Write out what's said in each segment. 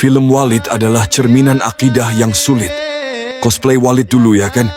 Film Walid adalah cerminan akidah yang sulit. Cosplay Walid dulu ya kan?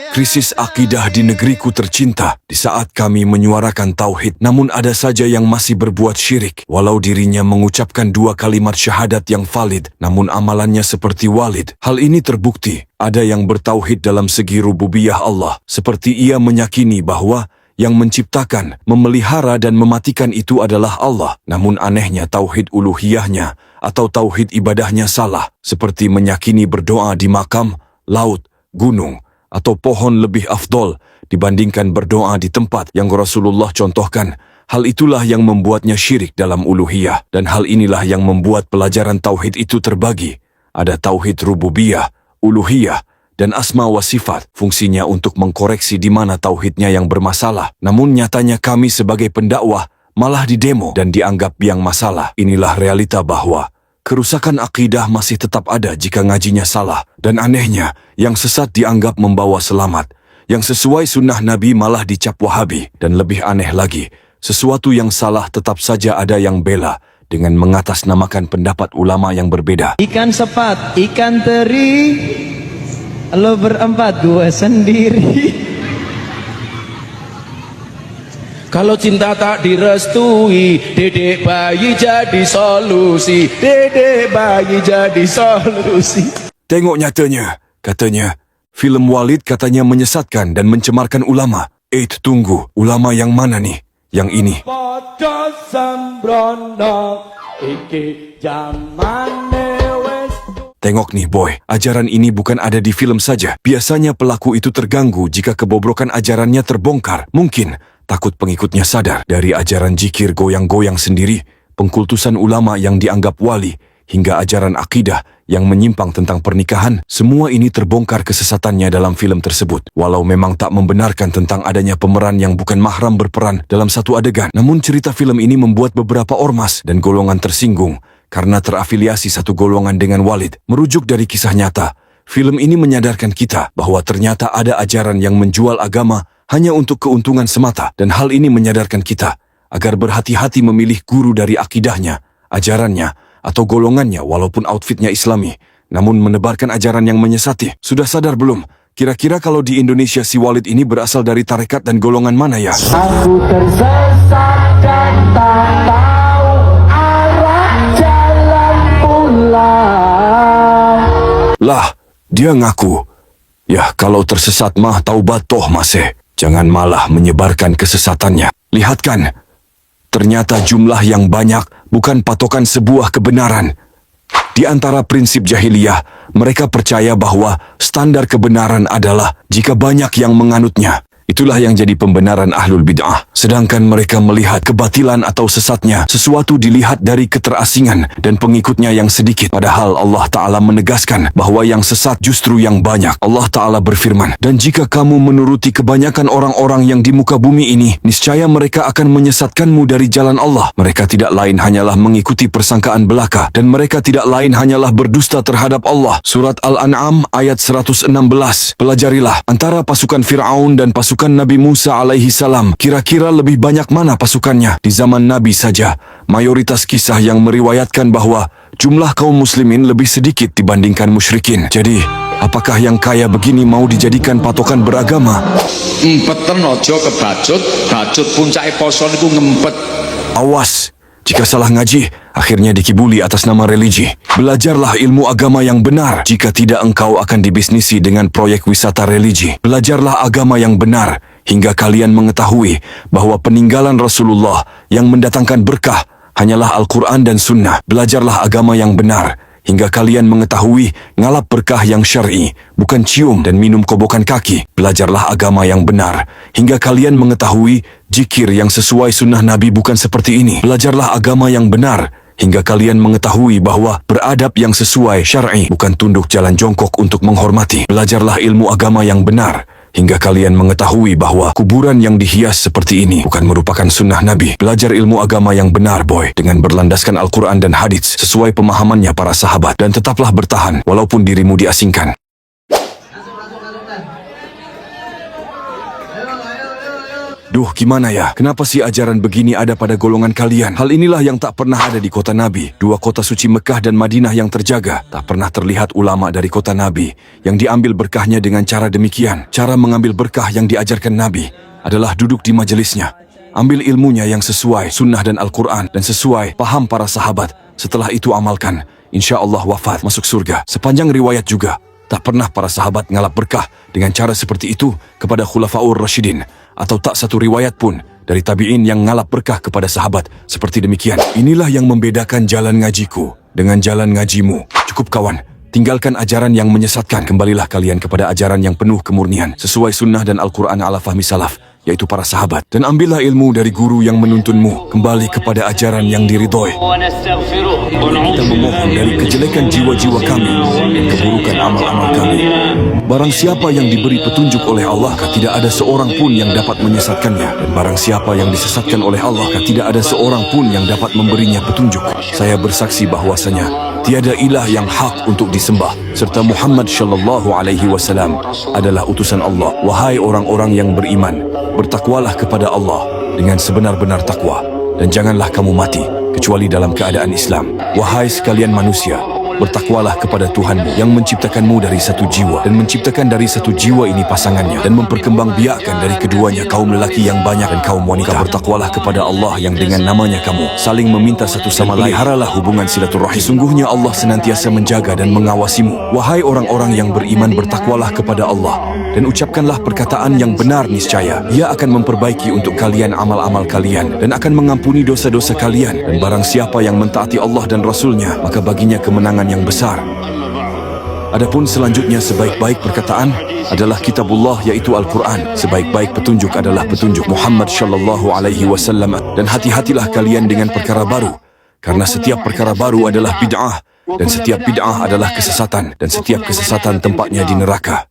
Krisis akidah di negeriku tercinta di saat kami menyuarakan tauhid. Namun ada saja yang masih berbuat syirik. Walau dirinya mengucapkan 2 kalimat syahadat yang valid, namun amalannya seperti Walid. Hal ini terbukti. Ada yang bertauhid dalam segi rububiyah Allah. Seperti ia meyakini bahwa yang menciptakan, memelihara dan mematikan itu adalah Allah. Namun anehnya tauhid uluhiyahnya atau tauhid ibadahnya salah. Seperti meyakini berdoa di makam, laut, gunung, atau pohon lebih afdol dibandingkan berdoa di tempat yang Rasulullah contohkan. Hal itulah yang membuatnya syirik dalam uluhiyah. Dan hal inilah yang membuat pelajaran tauhid itu terbagi. Ada tauhid rububiyah, uluhiyah, dan asma wa sifat. Fungsinya untuk mengkoreksi di mana tauhidnya yang bermasalah. Namun nyatanya kami sebagai pendakwah malah didemo dan dianggap biang masalah. Inilah realita bahwa kerusakan akidah masih tetap ada jika ngajinya salah. Dan anehnya, yang sesat dianggap membawa selamat. Yang sesuai sunnah Nabi malah dicap Wahabi. Dan lebih aneh lagi, sesuatu yang salah tetap saja ada yang bela dengan mengatasnamakan pendapat ulama yang berbeda. Ikan sepat, ikan teri, lo berempat, gue sendiri. Kalau cinta tak direstui, dedek bayi jadi solusi. Dedek bayi jadi solusi. Tengok nyatanya, katanya, film Walid katanya menyesatkan dan mencemarkan ulama. Tunggu, ulama yang mana nih? Yang ini. Pada sembrono, iki jamane wes. Tengok nih boy, ajaran ini bukan ada di film saja. Biasanya pelaku itu terganggu jika kebobrokan ajarannya terbongkar. Mungkin takut pengikutnya sadar dari ajaran jikir goyang-goyang sendiri, pengkultusan ulama yang dianggap wali, hingga ajaran akidah yang menyimpang tentang pernikahan. Semua ini terbongkar kesesatannya dalam film tersebut. Walau memang tak membenarkan tentang adanya pemeran yang bukan mahram berperan dalam satu adegan. Namun cerita film ini membuat beberapa ormas dan golongan tersinggung karena terafiliasi satu golongan dengan Walid. Merujuk dari kisah nyata, film ini menyadarkan kita bahwa ternyata ada ajaran yang menjual agama hanya untuk keuntungan semata. Dan hal ini menyadarkan kita agar berhati-hati memilih guru dari akidahnya, ajarannya, atau golongannya walaupun outfitnya Islami, namun menebarkan ajaran yang menyesati. Sudah sadar belum? Kira-kira kalau di Indonesia si Walid ini berasal dari tarekat dan golongan mana ya? Aku tersesat dan tak tahu arah jalan pulang. Lah, dia ngaku. Ya, kalau tersesat mah taubat toh masih. Jangan malah menyebarkan kesesatannya. Lihat kan, ternyata jumlah yang banyak bukan patokan sebuah kebenaran. Di antara prinsip jahiliyah, mereka percaya bahwa standar kebenaran adalah jika banyak yang menganutnya. Itulah yang jadi pembenaran ahlul bid'ah. Sedangkan mereka melihat kebatilan atau sesatnya, sesuatu dilihat dari keterasingan dan pengikutnya yang sedikit. Padahal Allah Ta'ala menegaskan bahwa yang sesat justru yang banyak. Allah Ta'ala berfirman, dan jika kamu menuruti kebanyakan orang-orang yang di muka bumi ini, niscaya mereka akan menyesatkanmu dari jalan Allah. Mereka tidak lain hanyalah mengikuti persangkaan belaka, dan mereka tidak lain hanyalah berdusta terhadap Allah. Surat Al-An'am ayat 116. Pelajarilah antara pasukan Fir'aun dan pasukan Nabi Musa alaihi salam. Kira-kira lebih banyak mana pasukannya? Di zaman Nabi saja, mayoritas kisah yang meriwayatkan bahwa jumlah kaum muslimin lebih sedikit dibandingkan musyrikin. Jadi, apakah yang kaya begini mau dijadikan patokan beragama? Empeten ojo kebacut, bacut puncake poso niku ngempet. Awas, jika salah ngaji, akhirnya dikibuli atas nama religi. Belajarlah ilmu agama yang benar, jika tidak engkau akan dibisnisi dengan proyek wisata religi. Belajarlah agama yang benar, hingga kalian mengetahui bahwa peninggalan Rasulullah yang mendatangkan berkah hanyalah Al-Quran dan Sunnah. Belajarlah agama yang benar, hingga kalian mengetahui ngalap berkah yang syar'i, bukan cium dan minum kobokan kaki. Belajarlah agama yang benar, hingga kalian mengetahui jikir yang sesuai sunnah Nabi bukan seperti ini. Belajarlah agama yang benar, hingga kalian mengetahui bahwa beradab yang sesuai syar'i bukan tunduk jalan jongkok untuk menghormati. Belajarlah ilmu agama yang benar, hingga kalian mengetahui bahwa kuburan yang dihias seperti ini bukan merupakan sunnah Nabi. Belajar ilmu agama yang benar boy, dengan berlandaskan Al-Quran dan hadits sesuai pemahamannya para sahabat. Dan tetaplah bertahan walaupun dirimu diasingkan. Duh, gimana ya? Kenapa sih ajaran begini ada pada golongan kalian? Hal inilah yang tak pernah ada di kota Nabi. Dua kota suci Mekah dan Madinah yang terjaga. Tak pernah terlihat ulama dari kota Nabi yang diambil berkahnya dengan cara demikian. Cara mengambil berkah yang diajarkan Nabi adalah duduk di majelisnya. Ambil ilmunya yang sesuai sunnah dan Al-Quran dan sesuai paham para sahabat. Setelah itu amalkan. Insya Allah wafat masuk surga. Sepanjang riwayat juga, tak pernah para sahabat ngalap berkah dengan cara seperti itu kepada Khulafaur Rasyidin. Atau tak satu riwayat pun dari tabi'in yang ngalap berkah kepada sahabat seperti demikian. Inilah yang membedakan jalan ngajiku dengan jalan ngajimu. Cukup kawan, tinggalkan ajaran yang menyesatkan. Kembalilah kalian kepada ajaran yang penuh kemurnian sesuai sunnah dan Al-Quran ala fahmi salaf, yaitu para sahabat. Dan ambillah ilmu dari guru yang menuntunmu. Kembali kepada ajaran yang diridhoi. Kita memohon dari kejelekan jiwa-jiwa kami dan keburukan amal-amal kami. Barang siapa yang diberi petunjuk oleh Allah, tidak ada seorang pun yang dapat menyesatkannya. Dan barang siapa yang disesatkan oleh Allah, tidak ada seorang pun yang dapat memberinya petunjuk. Saya bersaksi bahwasanya tiada ilah yang hak untuk disembah, serta Muhammad sallallahu alaihi wasallam adalah utusan Allah. Wahai orang-orang yang beriman, bertakwalah kepada Allah dengan sebenar-benar takwa, dan janganlah kamu mati kecuali dalam keadaan Islam. Wahai sekalian manusia, bertakwalah kepada Tuhanmu yang menciptakanmu dari satu jiwa dan menciptakan dari satu jiwa ini pasangannya dan memperkembangbiakkan dari keduanya kaum lelaki yang banyak dan kaum wanita. Bertakwalah kepada Allah yang dengan namanya kamu saling meminta satu sama lain. Peliharalah hubungan silaturahim. Sesungguhnya Allah senantiasa menjaga dan mengawasimu. Wahai orang-orang yang beriman, bertakwalah kepada Allah dan ucapkanlah perkataan yang benar. Niscaya Ia akan memperbaiki untuk kalian amal-amal kalian dan akan mengampuni dosa-dosa kalian. Dan barang siapa yang mentaati Allah dan Rasulnya, maka baginya kemenangan yang besar. Adapun selanjutnya, sebaik-baik perkataan adalah kitabullah, yaitu Al-Quran. Sebaik-baik petunjuk adalah petunjuk Muhammad sallallahu alaihi wasallam. Dan hati-hatilah kalian dengan perkara baru, karena setiap perkara baru adalah bid'ah, dan setiap bid'ah adalah kesesatan, dan setiap kesesatan tempatnya di neraka.